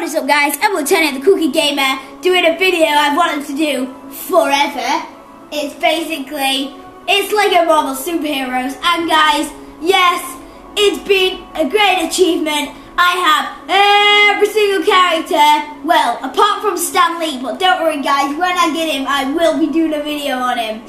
What is up, guys? I'm Lieutenant the Cookie Gamer doing a video I've wanted to do forever. It's Lego Marvel Superheroes, and guys, yes, it's been a great achievement. I have every single character, well, apart from Stan Lee, but don't worry guys, when I get him, I will be doing a video on him.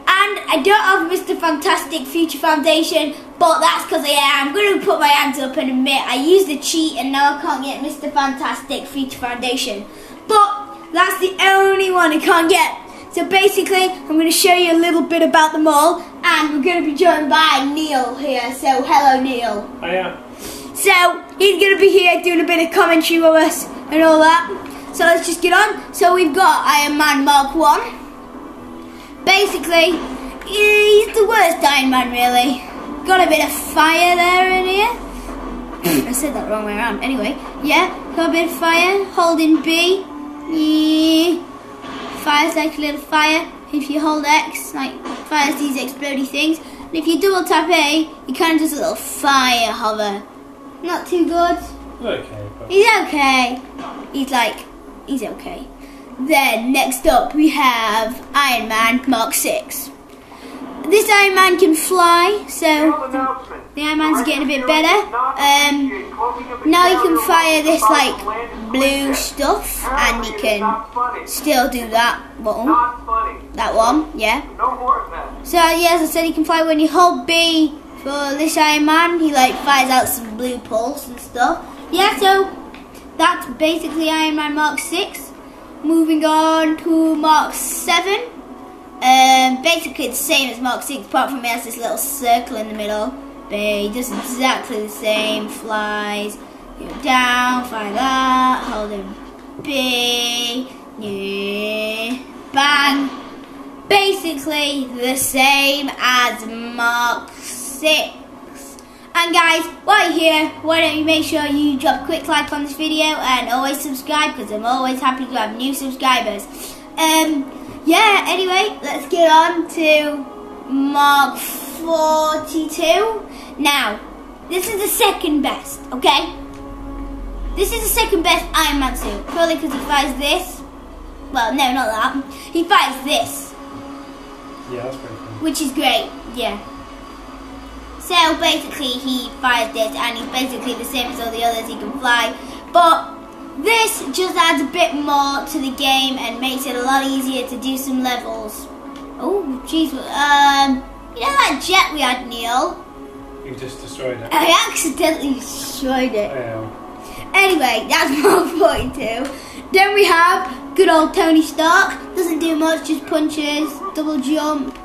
And I don't have Mr. Fantastic Future Foundation, but that's because I'm going to put my hands up and admit I used a cheat and now I can't get Mr. Fantastic Future Foundation. But that's the only one I can't get. So basically, I'm going to show you a little bit about them all, and we're going to be joined by Neil here. So hello Neil. Hiya. So he's going to be here doing a bit of commentary with us and all that. So let's just get on. So we've got Iron Man Mark 1. Basically, he's the worst Iron Man really. Got a bit of fire there in here. I said that the wrong way around. Anyway, yeah, got a bit of fire. Holding B. Yeah. Fires like a little fire. If you hold X, like fires these explodey things. And if you double tap A, he kind of does a little fire hover. Not too good. Okay. But He's okay. He's okay. Then next up we have Iron Man Mark 6. This Iron Man can fly, so the Iron Man's getting a bit better. Now he can fire this like blue stuff, and he can still do that button. That one, yeah. So yeah, as I said, he can fly. When you hold B for this Iron Man, he like fires out some blue pulse and stuff. Yeah, so that's basically Iron Man Mark 6. Moving on to Mark 7. Basically the same as Mark 6, apart from it has this little circle in the middle. But he does exactly the same. Flies, go down, fire that, hold him B, yeah, bang. Basically the same as Mark 6. And guys, while you're here, why don't you make sure you drop a quick like on this video and always subscribe, because I'm always happy to have new subscribers. Yeah, anyway, let's get on to Mark 42. Now, this is the second best, okay? This is the second best Iron Man suit, probably because he fires this. Well, no, not that. He fires this. yeah, that's pretty cool. Which is great, yeah. So basically he fires this, and he's basically the same as all the others. He can fly, but this just adds a bit more to the game and makes it a lot easier to do some levels. Oh jeez, you know that jet we had, Neil? You just destroyed it. I accidentally destroyed it. Yeah. Anyway, that's Mark 42. Then we have good old Tony Stark. Doesn't do much, just punches, double jump.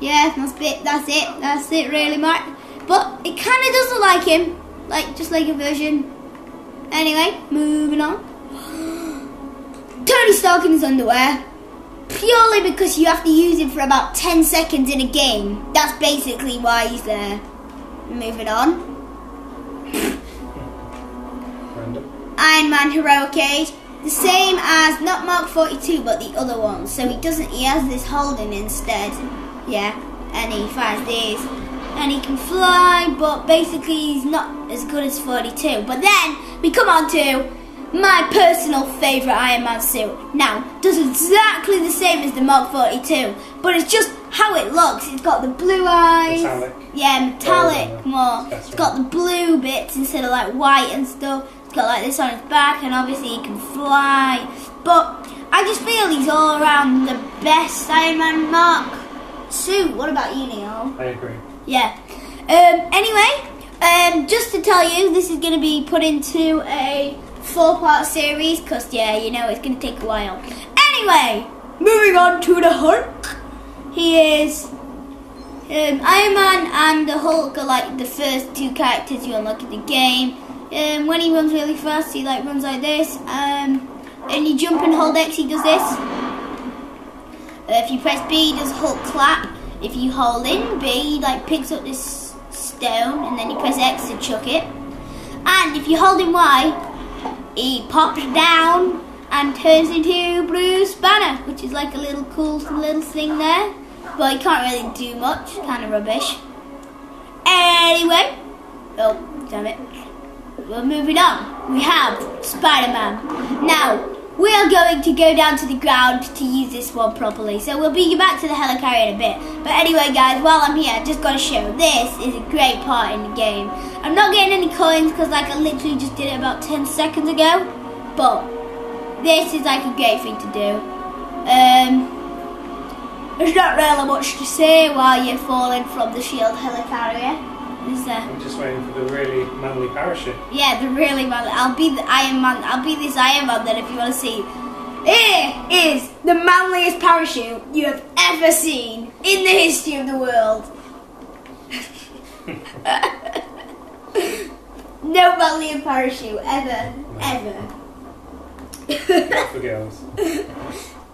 Yeah, that's it really, Mark. But it kind of does look like him, like just like a version. Anyway, moving on. Tony Stark in his underwear, purely because you have to use him for about 10 seconds in a game. That's basically why he's there. Moving on. Random. Iron Man Heroic Age, the same as not Mark 42, but the other one. So he has this holding instead. Yeah, and he fires these. And he can fly, but basically he's not as good as 42. But then we come on to my personal favourite Iron Man suit. Now, does exactly the same as the Mark 42, but it's just how it looks. It's got the blue eyes. Metallic. Yeah, metallic more. That's It's got the blue bits instead of like white and stuff. It's got like this on his back, and obviously he can fly. But I just feel he's all around the best Iron Man Mark suit. What about you, Neil? I agree. Yeah. Anyway, just to tell you, this is going to be put into a 4-part series, because, yeah, you know, it's going to take a while. Anyway, moving on to the Hulk. He is... Iron Man and the Hulk are, like, the first two characters you unlock in the game. When he runs really fast, he, like, runs like this. And you jump and hold X, he does this. If you press B, he does Hulk clap. If you hold in B, he like picks up this stone, and then you press X to chuck it. And if you hold in Y, he pops down and turns into Bruce Banner, which is like a little cool little thing there. But he can't really do much, kind of rubbish. Anyway, oh damn it. Well, moving on, we have Spider-Man. Now, we are going to go down to the ground to use this one properly. So we'll bring you back to the helicarrier in a bit. But anyway, guys, while I'm here, I just got to show this is a great part in the game. I'm not getting any coins because like I literally just did it about 10 seconds ago. But this is like a great thing to do. There's not really much to say while you're falling from the shield helicarrier. I'm just waiting for the really manly parachute. Yeah, the really manly. I'll be the Iron Man. I'll be this Iron Man then if you want to see. Here is the manliest parachute you have ever seen in the history of the world. No manlier parachute ever, ever. Not for girls.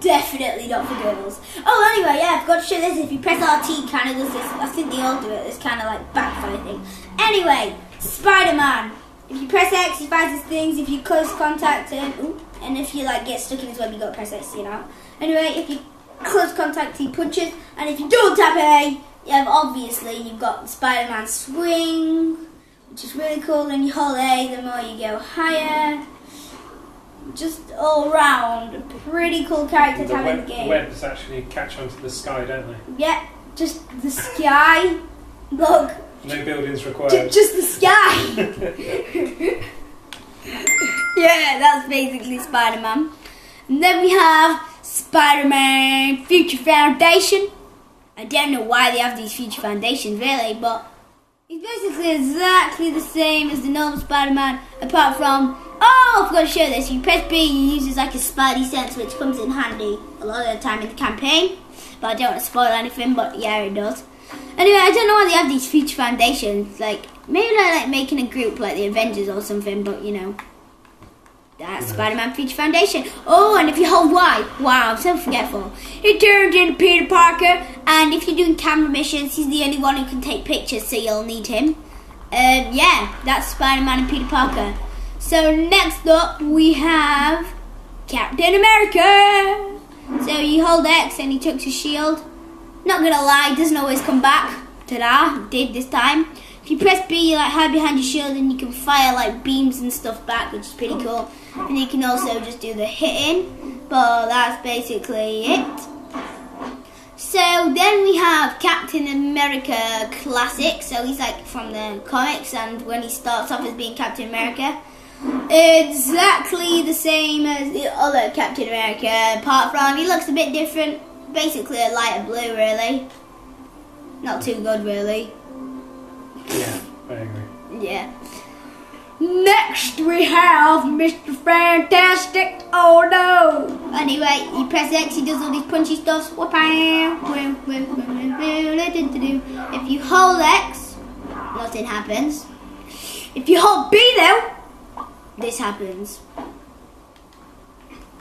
Definitely not for girls. Oh, anyway, yeah, I've got to show this. If you press RT, it kind of does this. I think they all do it. This kind of like backfire thing. Anyway, Spider-Man. If you press X, he fires his things. If you close contact him, and if you like get stuck in his web, you got to press X, you know. Anyway, if you close contact, he punches, and if you double tap A, obviously you've got Spider-Man swing, which is really cool. And you hold A, the more you go higher. Just all round, a pretty cool character to have in the game. The webs actually catch onto the sky, don't they? Yeah, just the sky. Look. No buildings required. Just the sky. Yeah, that's basically Spider-Man. And then we have Spider-Man Future Foundation. I don't know why they have these Future Foundations really, but it's basically exactly the same as the normal Spider-Man, apart from, oh, I forgot to show this. If you press B, you use like a Spidey sense, which comes in handy a lot of the time in the campaign. But I don't want to spoil anything, but yeah, it does. Anyway, I don't know why they have these Future Foundations. Like, maybe they're like making a group like the Avengers or something, but you know. That's Spider-Man Future Foundation. Oh, and if you hold Y, wow, I'm so forgetful. It turns into Peter Parker, and if you're doing camera missions, he's the only one who can take pictures, so you'll need him. Yeah, that's Spider-Man and Peter Parker. So next up, we have Captain America. So you hold X and he chucks his shield. Not gonna lie, it doesn't always come back. Ta-da, it did this time. If you press B, you like hide behind your shield and you can fire like beams and stuff back, which is pretty cool. And you can also just do the hitting, but that's basically it. So then we have Captain America Classic. So he's like from the comics, and when he starts off as being Captain America, exactly the same as the other Captain America, apart from he looks a bit different. Basically a lighter blue, really. Not too good, really. Yeah, I agree. Yeah. Next we have Mr. Fantastic. Oh no! Anyway, you press X, he does all these punchy stuffs. If you hold X, nothing happens. If you hold B though, this happens.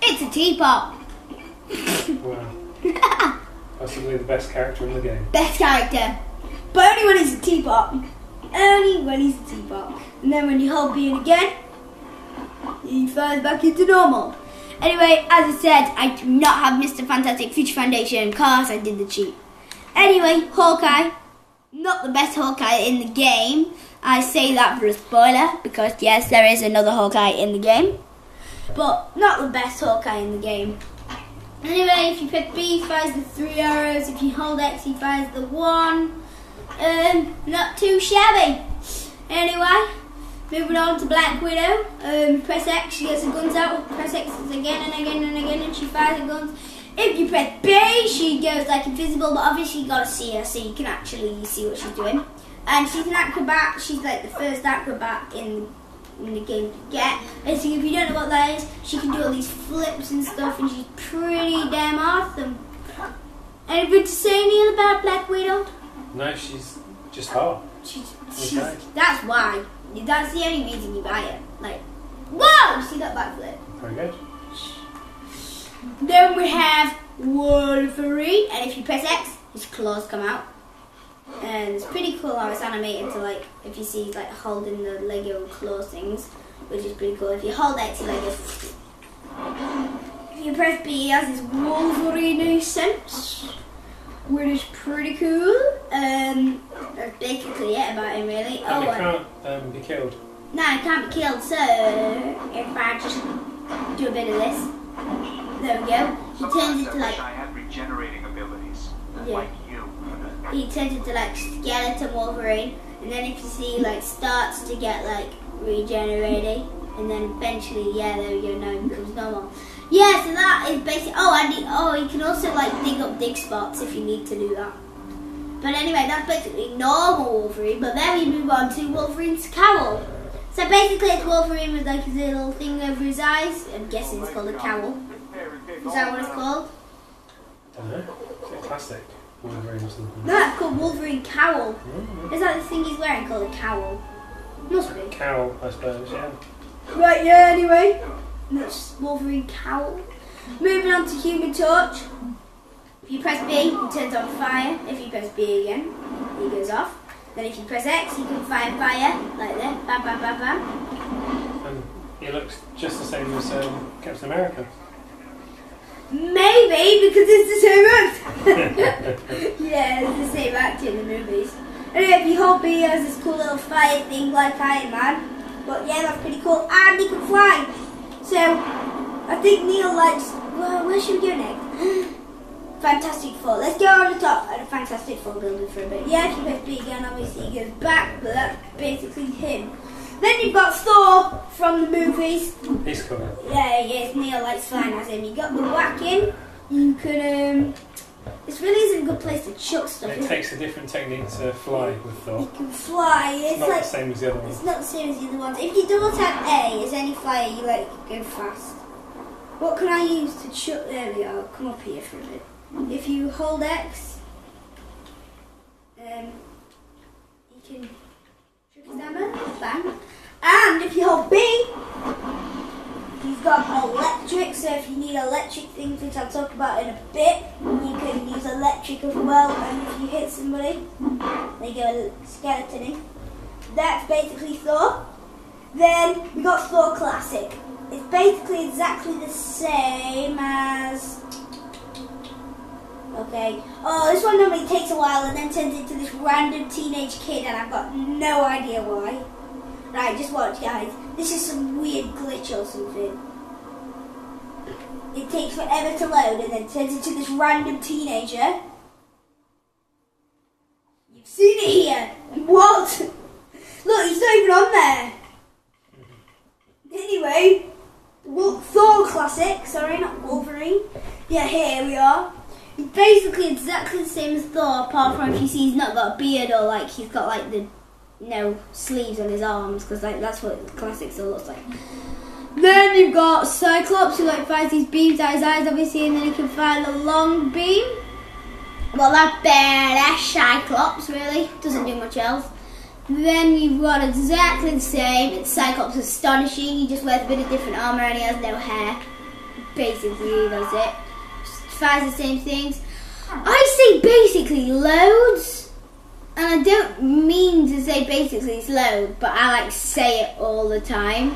It's a teapot. Wow. Possibly the best character in the game. Best character. But only when he's a teapot. Only when he's a teapot. And then when you hold B in again, he falls back into normal. Anyway, as I said, I do not have Mr. Fantastic Future Foundation because I did the cheat. Anyway, Hawkeye. Not the best Hawkeye in the game. I say that for a spoiler because yes, there is another Hawkeye in the game. But not the best Hawkeye in the game. Anyway, if you pick B, he fires the 3 arrows. If you hold X, he fires the 1. Not too shabby. Anyway, moving on to Black Widow. Press X, she gets the guns out. Press X again and again and again, and she fires the guns. If you press B, she goes like invisible, but obviously you gotta see her so you can actually see what she's doing. And she's an acrobat. She's like the first acrobat in the game to get. Basically, if you don't know what that is, she can do all these flips and stuff, and she's pretty damn awesome. Anything to say, Neil, about Black Widow? No, she's just hot. She's Okay. that's why. That's the only reason you buy it. Like, whoa! See that backflip? Very good. Then we have Wolverine, and if you press X, his claws come out. And it's pretty cool how it's animated to like, if you see he's like holding the Lego claw things, which is pretty cool. If you hold X, he like goes. If you press B, he has his Wolverine sense, which is pretty cool. That's basically it about him, really. And Oh, it can't be killed. Now it can't be killed, so if I just do a bit of this, there we go. He turns into like. I had regenerating abilities, like you. He turns into like skeleton Wolverine, and then if you see like starts to get like regenerating, and then eventually, yeah, there we go. Now he becomes normal. Yeah, so that is basically. You can also like dig up dig spots if you need to do that. But anyway, that's basically normal Wolverine. But then we move on to Wolverine's cowl. So basically, it's Wolverine with like his little thing over his eyes. I'm guessing it's called a cowl. Is that what it's called? I don't know. It's a classic Wolverine or something. No, it's called Wolverine cowl. Is that the thing he's wearing called a cowl? Must be. Cowl, I suppose, yeah. Right, yeah, anyway. That's Wolverine cowl. Moving on to Human Torch. If you press B, he turns on fire. If you press B again, he goes off. Then if you press X, you can fire like that. Bam, bam, bam, bam. And he looks just the same as Captain America. Maybe, because it's the same act. Yeah, it's the same act in the movies. Anyway, if you hold B, he has this cool little fire thing like Iron Man. But yeah, that's pretty cool. And he can fly. So, I think Neil likes... Well, where should we go next? Fantastic Four. Let's go on the top at the Fantastic Four building for a bit. Yeah, if you press B again, obviously he goes back, but that's basically him. Then you've got Thor from the movies. He's cool. Yeah, yes, Neil likes flying as him. You got the whacking. You can, this really isn't a good place to chuck stuff. It takes a different technique to fly with Thor. You can fly. It's not like, the same as the other ones. It's not the same as the other ones. If you double tap A, as any flyer, you like go fast. What can I use to chuck? There we are. Come up here for a bit. If you hold X, you can chuck his hammer, bang. And if you hold B, he's got electric. So if you need electric things, which I'll talk about in a bit, you can use electric as well. And if you hit somebody, they go skeletoning. That's basically Thor. Then we got Thor Classic. It's basically exactly the same as... Okay. Oh, this one normally takes a while and then turns into this random teenage kid, and I've got no idea why. Right, just watch, guys. This is some weird glitch or something. It takes forever to load and then turns into this random teenager. You've seen it here. What? Look, he's not even on there. Anyway, Thor Classic. Sorry, not Wolverine. Yeah, here we are. He's basically exactly the same as Thor, apart from if you see he's not got a beard or like he's got like the sleeves on his arms, because like that's what the classic Thor looks like. Then you've got Cyclops, who like fires these beams out his eyes, obviously, and then he can fire the long beam. Well, that badass Cyclops really doesn't do much else. Then you've got exactly the same. It's Cyclops Astonishing. He just wears a bit of different armor and he has no hair. Basically, that's it. Fires the same things. I say basically loads, and I don't mean to say basically it's load, but I like say it all the time.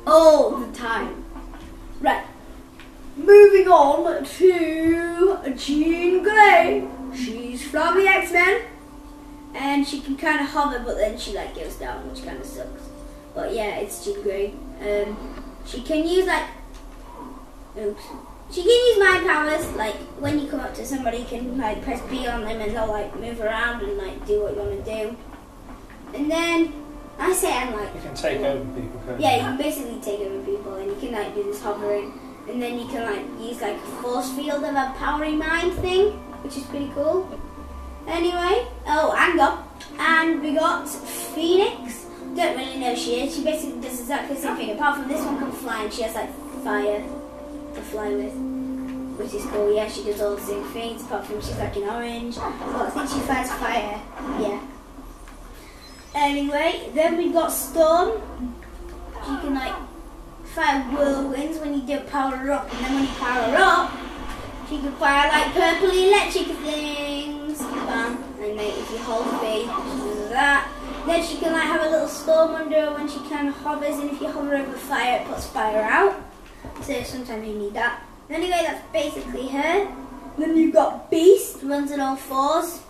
All the time. Right. Moving on to Jean Grey. She's from the X-Men, and she can kind of hover, but then she like goes down, which kind of sucks. But yeah, it's Jean Grey. She can use like... Oops. She can use mind powers, like when you come up to somebody, you can like press B on them and they'll like move around and like do what you want to do. And then I say I'm like... You can take over people, can't you? Yeah, you can basically take over people and you can like do this hovering. And then you can like use like a force field of a powering mind thing, which is pretty cool. Anyway, and we got Phoenix. Don't really know who she is. She basically does exactly the same thing. Apart from this one can fly and she has like fire to fly with, which is cool. Yeah, she does all the same things, apart from she's like an orange. Well, I think she fires fire. Yeah. Anyway, then we got Storm. She can like fire whirlwinds when you don't power her up, and then when you power her up, she can fire like purple electric things. Bam. And then if you hold B, she does that. Then she can like have a little storm under her when she kind of hovers, and if you hover over fire, it puts fire out. So sometimes you need that. Anyway, that's basically her. Then you've got Beast, runs on all fours.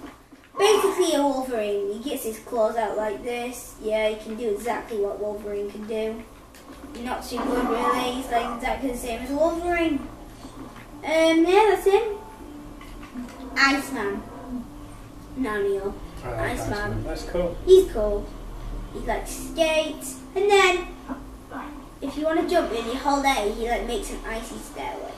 basically a Wolverine. He gets his claws out like this. Yeah, he can do exactly what Wolverine can do. Not too good really. He's like exactly the same as Wolverine. Yeah, that's him. Iceman. No, Neil. I like Iceman. That's cool. He's cool. He likes skates. And then, if you want to jump in, you hold A, he like makes an icy stairway.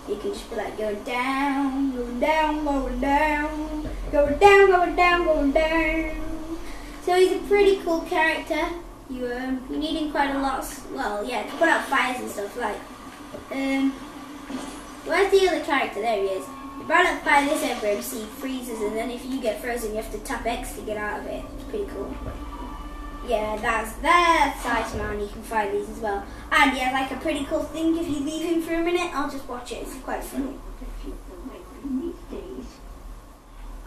You can just be like going down, going down, going down, going down, going down, going down. So he's a pretty cool character. You need him quite a lot. Well, yeah, to put out fires and stuff. Like, where's the other character? There he is. You burn out fire this over him, so he freezes, and then if you get frozen, you have to tap X to get out of it. It's pretty cool. Yeah, that's Iceman. You can find these as well. And yeah, like a pretty cool thing. If you leave him for a minute, I'll just watch it. It's quite funny.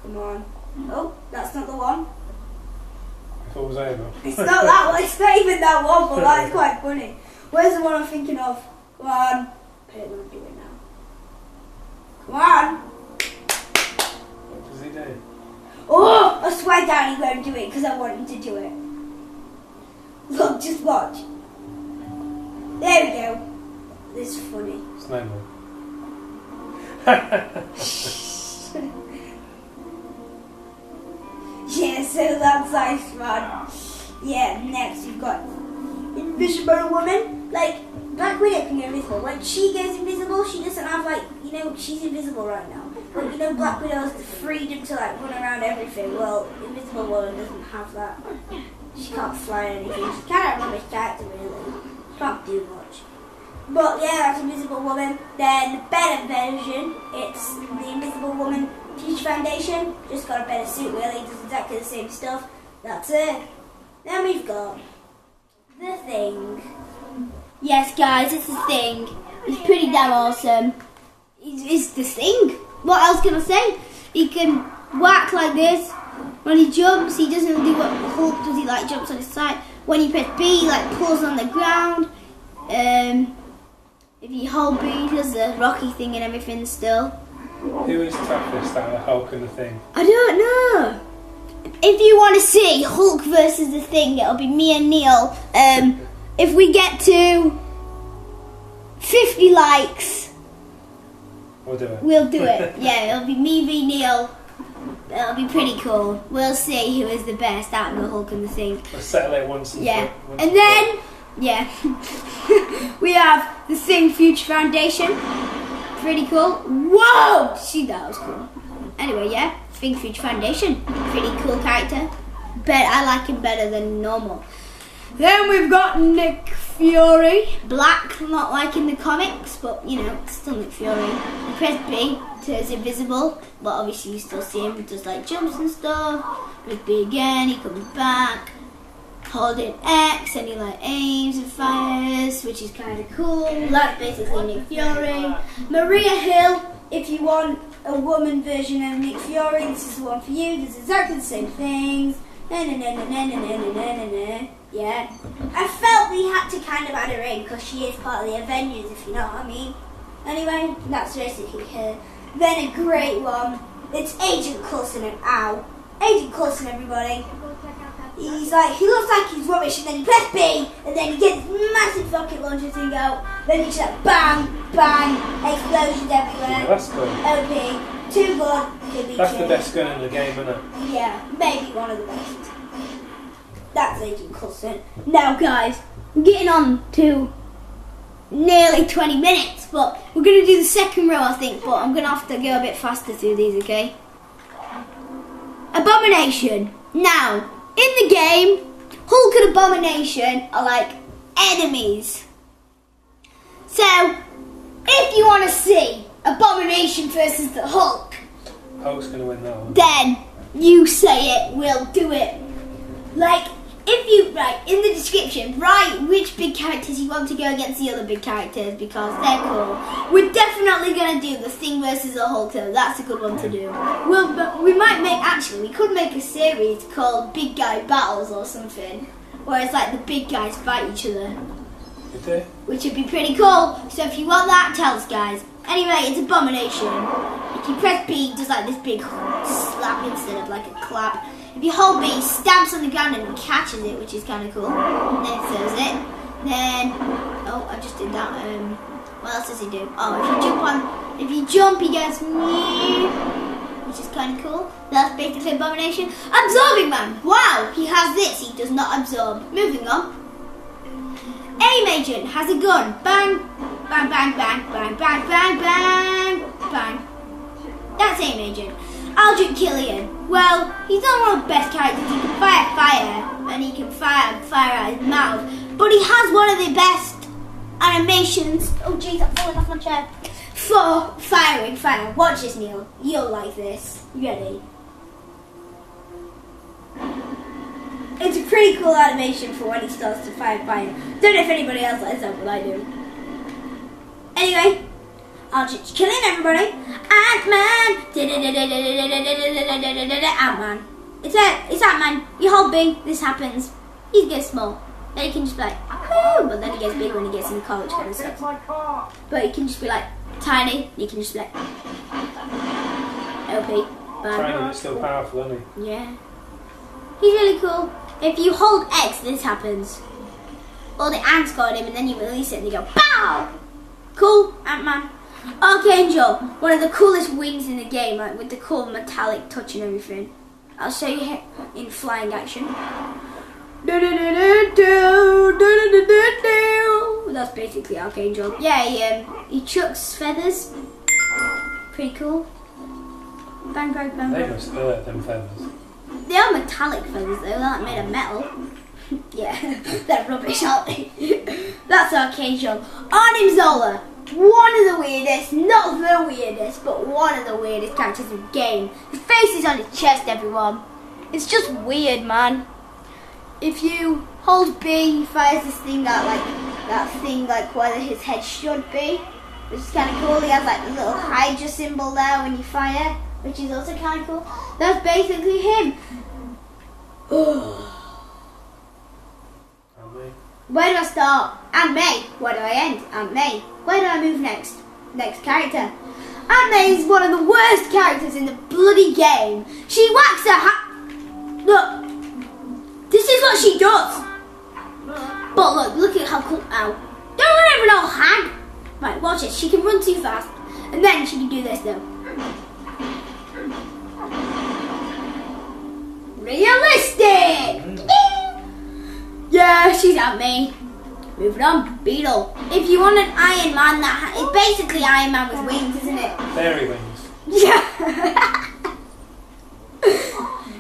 Come on. Oh, that's not the one. I thought it was over. It's not that one. It's not even that one, but that's quite funny. Where's the one I'm thinking of? Come on. I don't want to do it now. Come on. What does he do? Oh, I swear down he won't do it because I want him to do it. Look, just watch. There we go. This is funny. Snowball. Yeah, so that's Iceman. Yeah, next we've got Invisible Woman. Like, Black Widow can go invisible. When she goes invisible, she doesn't have, like, you know, she's invisible right now. But, you know, Black Widow has the freedom to, like, run around everything. Well, Invisible Woman doesn't have that. She can't fly or anything. She's kind of a rubbish character, really. Can't do much. But, yeah, that's Invisible Woman. Then, the better version, it's the Invisible Woman Future Foundation. Just got a better suit, really. Does exactly the same stuff. That's it. Then we've got the Thing. Yes, guys, it's the Thing. It's pretty damn awesome. It's the Thing. What else can I say? He can whack like this. When he jumps, he doesn't do what Hulk does. He like jumps on his side. When you press B, he like pulls on the ground. If you hold B, he does the Rocky thing and everything still. Who is toughest out of Hulk and the Thing? I don't know. If you want to see Hulk versus the Thing, it'll be me and Neil. If we get to 50 likes, We'll do it. we'll do it. Yeah, it'll be me v Neil. It'll be pretty cool. We'll see who is the best out of the Hulk and the Thing. Let's settle it once and Yeah. for- once And for then, yeah, we have the Thing Future Foundation. Pretty cool. Whoa! See, that was cool. Anyway, yeah, Thing Future Foundation. Pretty cool character. But I like him better than normal. Then we've got Nick Fury. Black, not like in the comics, but you know, it's still Nick Fury. You press B to it's invisible, but obviously you still see him. He does like jumps and stuff. Press B again, he comes back. Holding X and he like aims and fires, which is kind of cool. That's basically Nick Fury. Maria Hill, if you want a woman version of Nick Fury, this is the one for you. Does exactly the same things. Yeah. I felt we had to kind of add her in because she is part of the Avengers, if you know what I mean. Anyway, that's basically her. Then a great one. It's Agent Coulson and ow. Agent Coulson, everybody. He's like, he looks like he's rubbish, and then you press B, and then you get this massive rocket launcher thing out. Then you just like bang, bang, explosions everywhere. Yeah, that's good. OP, too good. Could be That's the killed. best gun in the game, isn't it? Yeah, maybe one of the best. That's Agent Coulson. Now, guys, we're getting on to nearly 20 minutes, but we're going to do the second row, I think, but I'm going to have to go a bit faster through these, okay? Abomination. Now, in the game, Hulk and Abomination are like enemies. So, if you want to see Abomination versus the Hulk, Hulk's going to win that one. then you say it, we'll do it. Like, if you write in the description, write which big characters you want to go against the other big characters because they're cool. We're definitely going to do the Thing versus the Hulk though. That's a good one to do. We might make, actually, we could make a series called Big Guy Battles or something. Where it's like the big guys fight each other. You do? Which would be pretty cool. So if you want that, tell us guys. Anyway, it's Abomination. If you press B, it does like this big slap instead of like a clap. If you hold B, he stamps on the ground and catches it, which is kind of cool. And then throws it. Then, oh, I just did that. What else does he do? Oh, if you jump, he goes meow, which is kind of cool. That's basically Abomination. Absorbing Man. Wow, he has this. He does not absorb. Moving on. Aim Agent has a gun. Bang, bang, bang, bang, bang, bang, bang, bang, bang. That's Aim Agent. Aldrich Killian. Well, he's not one of the best characters. He can fire fire, and he can fire out his mouth. But he has one of the best animations. Oh jeez, I'm falling off my chair. For firing fire. Watch this, Neil. You'll like this. Ready? It's a pretty cool animation for when he starts to fire fire. Don't know if anybody else likes that, but I do. Anyway, Aldrich Killian, everybody. Ant-Man. Ant-Man. It's Ant-Man. You hold B. This happens. He gets small. Then he can just be like, woo, but then he gets big when he gets in college, kind of stuff. But he can just be like tiny. You can just be like LP. Tiny but still powerful, isn't he? Yeah. He's really cool. If you hold X, this happens. All the ants got him, and then you release it, and they go pow. Cool, Ant-Man. Archangel, one of the coolest wings in the game, like with the cool metallic touch and everything. I'll show you in flying action. That's basically Archangel. Yeah, he chucks feathers. Pretty cool. Bang, bang, bang, They bang. must hurt, them feathers. They are metallic feathers though, they're not made of metal. Yeah, they're rubbish, aren't they? That's Archangel. Arnim Zola. One of the weirdest, not the weirdest, but one of the weirdest characters in the game. His face is on his chest, everyone. It's just weird, man. If you hold B, he fires this thing out, like that thing, like where his head should be, which is kind of cool. He has like a little Hydra symbol there when you fire, which is also kind of cool. That's basically him. Where do I start? Aunt May. Where do I end? Aunt May. Where do I move next? Next character. Aunt May is one of the worst characters in the bloody game. She whacks her Look. This is what she does. But look at how cool. Ow. Don't run over no hag. Right, watch it. She can run too fast. And then she can do this though. Realistic. Yeah, she's at me. Moving on, Beetle. If you want an Iron Man, it's basically Iron Man with wings, isn't it? Fairy wings. Yeah.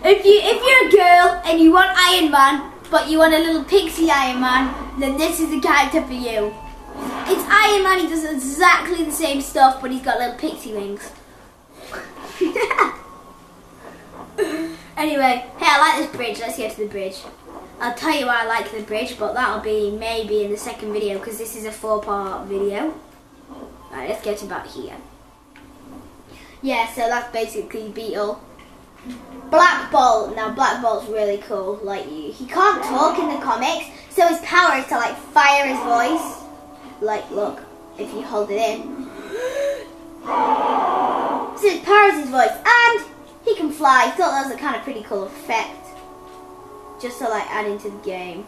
If you're a girl and you want Iron Man, but you want a little pixie Iron Man, then this is the character for you. It's Iron Man. He does exactly the same stuff, but he's got little pixie wings. Anyway, hey, I like this bridge. Let's get to the bridge. I'll tell you why I like the bridge, but that'll be maybe in the second video because this is a 4-part video. Alright, let's get about here. Yeah, so that's basically Beetle. Black Bolt. Now Black Bolt's really cool. Like he can't talk in the comics, so his power is to like fire his voice. Like look, if you hold it in. So his power is his voice, and he can fly. I thought that was a kind of pretty cool effect. Just to like add into the game.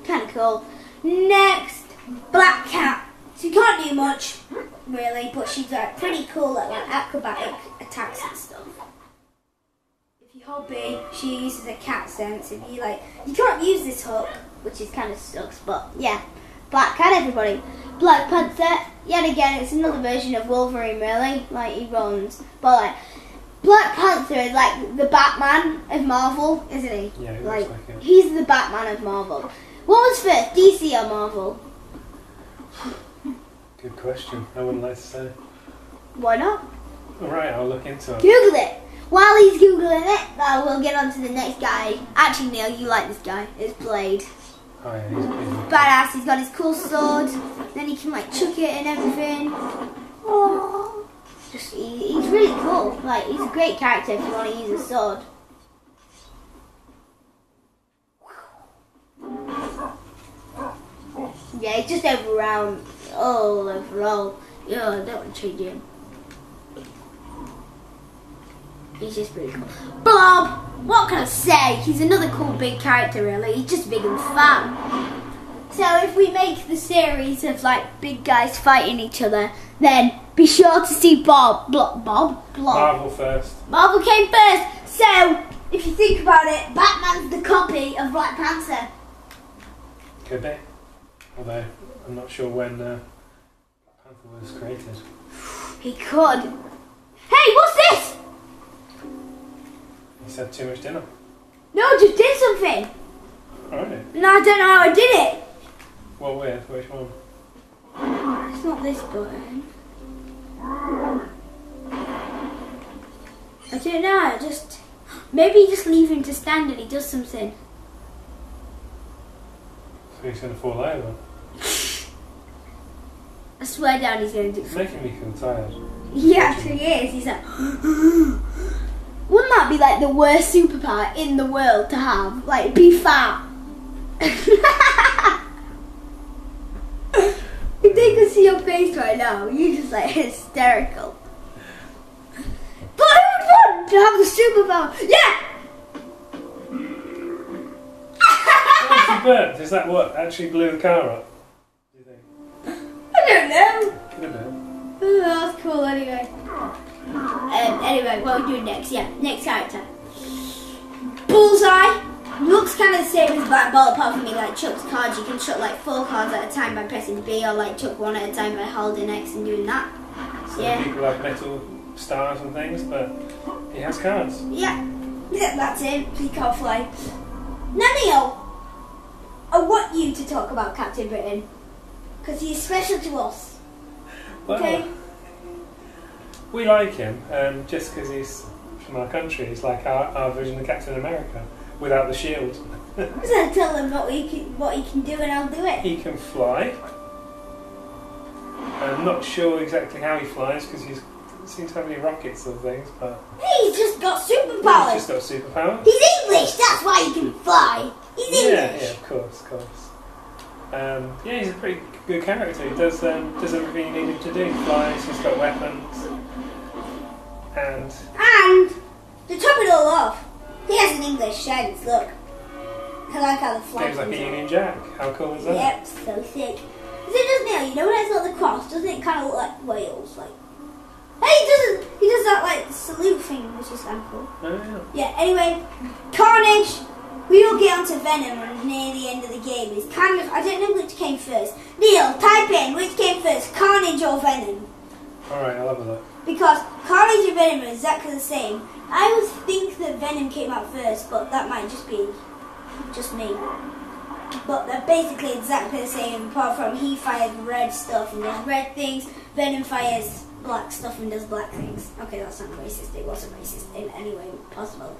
Kind of cool. Next, Black Cat. She can't do much, really, but she's like pretty cool at like acrobatic attacks and stuff. If you hold B, she uses a cat sense. If you you can't use this hook, which is kind of sucks, but yeah. Black Cat, everybody. Black Panther. Yet again, it's another version of Wolverine, really. Like he runs, but like. Black Panther is like the Batman of Marvel, isn't he? Yeah, he looks like it. He's the Batman of Marvel. What was first, DC or Marvel? Good question. I wouldn't like to say. Why not? Alright, I'll look into it. Google it. While he's Googling it, we'll get on to the next guy. Actually, Neil, you like this guy. It's Blade. Oh yeah, he's big. Badass. He's got his cool sword. Then he can like chuck it and everything. Oh. He's really cool. Like he's a great character if you want to use a sword. Yeah, he's just overall. Yeah, I don't want to change him. He's just pretty cool. Blob! What can I say? He's another cool big character, really. He's just big and fun. So if we make the series of like big guys fighting each other, then be sure to see Blob. Marvel first. Marvel came first. So if you think about it, Batman's the copy of Black Panther. Could be. Although, I'm not sure when Black Panther was created. He could. Hey, what's this? He said too much dinner. No, I just did something. Alright. No, I don't know how I did it. What with? Which one? It's not this button. I don't know, I just... Maybe you just leave him to stand and he does something. So he's going to fall over. I swear down he's going to do It's something. making me feel tired. He actually is. He's like... Wouldn't that be like the worst superpower in the world to have? Like, be fat. If they could see your face right now, you're just like hysterical. But who would want to have the superpower? Yeah! What's the burp? Is that what actually blew the car up? Do you think? I don't know. Could have been. Oh, that's cool anyway. Anyway, what are we doing next? Yeah, next character. Bullseye. Looks kind of the same as Black Ball, apart from he like chucks cards. You can chuck like 4 cards at a time by pressing B, or like chuck 1 at a time by holding X and doing that. Some Yeah. people have metal stars and things, but he has cards. Yeah, that's it. He can't fly. Now, Neil, I want you to talk about Captain Britain because he's special to us. Well, Okay. we like him just because he's from our country. He's like our version of Captain America without the shield. So tell him what he can do, and I'll do it. He can fly. I'm not sure exactly how he flies because he seems to have any rockets or things, but He's just got he's superpowers. just got superpower. He's English, that's why he can fly. He's Yeah, English. yeah, of course. Yeah, he's a pretty good character. He does everything you need him to do. He flies. He's got weapons, and And to top it all off, he has an English sense. Look, I like how the flag game's like a comes out. Union Jack. How cool is that? Yep, so sick. Is it just now? You know when it's got the cross, doesn't it kind of look like Wales? Like, hey, he does that like salute thing, which is kind of cool. Oh, Yeah. Anyway, Carnage. We will get onto Venom near the end of the game. It's kind of, I don't know which came first. Neil, type in which came first, Carnage or Venom. yeah. Alright, I'll have a look. Because Carnage and Venom are exactly the same. I would think that Venom came out first, but that might just be just me. But they're basically exactly the same, apart from he fires red stuff and does red things. Venom fires black stuff and does black things. Okay, that's not racist. It wasn't racist in any way possible.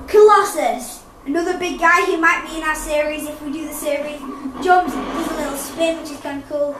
Colossus, another big guy who might be in our series if we do the series. Jumps, does a little spin, which is kind of cool.